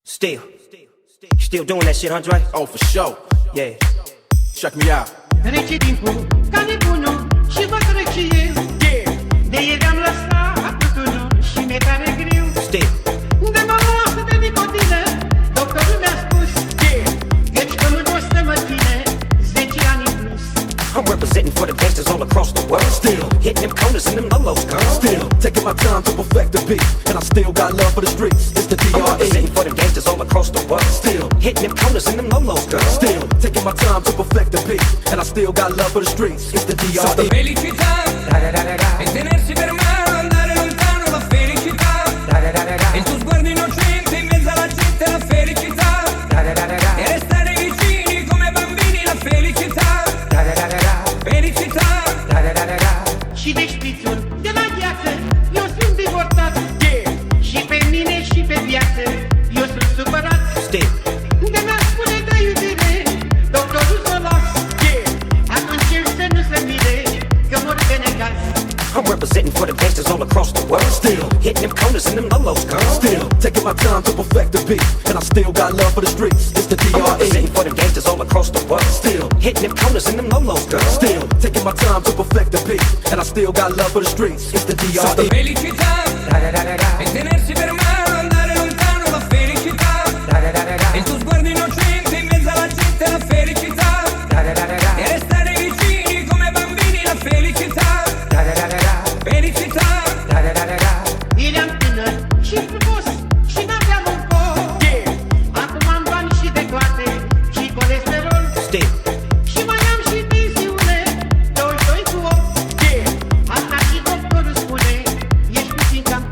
Still doing that shit, Andre? Oh, for sure. Yeah. Check me out. Trece timpul ca nebunul și vă trece eu. De ieri am lăsat tutunul și mi-e tare greu. Still. De mă lasă de nicotină, doctorul mi-a spus căci că nu o să mă ține 10 ani în plus. I'm representing for the gangsters all across the world. Still hitting them corners and them lolos, girl. Still taking my time to perfect the beat, and I still got love for the streets. It's the I'm DRE. representing for the gangsters all across the world. Still hitting them corners and them lolos, girl. Still taking my time to perfect the beat, and I still got love for the streets. It's the DRE. Felicità, e tenersi per mano, andare lontano la felicità. Il tuo sguardo innocente in mezzo alla gente, la felicità. E restare vicini come bambini, la felicità. Felicità. Și de șpițul de la gheață eu sunt divorțat. Și pe mine și pe viață eu sunt supărat. Still. De mi-a spune de iubire doctorul să las. Atunci el să nu se mire că mor pe necaz. I'm representing for the gangsters all across the world. Still hitting them corners and them lolos, girl. Still taking my time to perfect the beat, and I still got love for the streets. It's the I'm DRE. representing for the gangsters all across the world. Still hitting them corners and them lolos, girl. Still taking my time to perfect the beat, and I still got love for the streets. It's the DRE. Felicità, e tenersi per mano, andare lontano la felicità. Il tuo sguardo innocente in mezzo alla gente, la felicità. E restare vicini come bambini, la felicità. Felicità. Eram tânăr și frumos și n-aveam un foc. Acum am bani și de toate și colesterol. Still. Și mai am și tensiune 22 cu 8. Asta și doctorul spune ești puțin cam.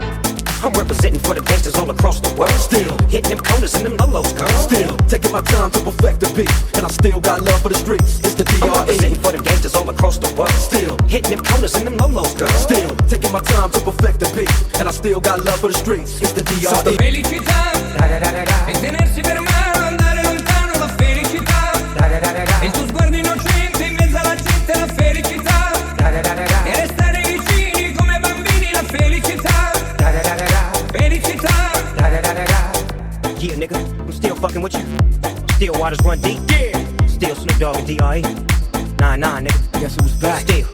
I'm representing for the gangsters all across the world. Still hitting them corners and them lolos, girl. Still taking my time to perfect the beat, and I still got love for the streets. It's the I'm DRE. representing for the gangsters all across the world. Still hitting them corners and them lolos, girl. Still taking my time to perfect the beat, and I still got love for the streets. It's the DRE. Felicità, e tenersi per mano, andare lontano la felicità. Il tuo sguardo innocente in mezzo alla gente, la felicità. E restare vicini come bambini, la felicità. Felicità. Yeah, nigga, I'm still fucking with you. Still waters run deep. Still Snoop Dogg and D.R.E. Nah, nigga. Guess who's back? Still.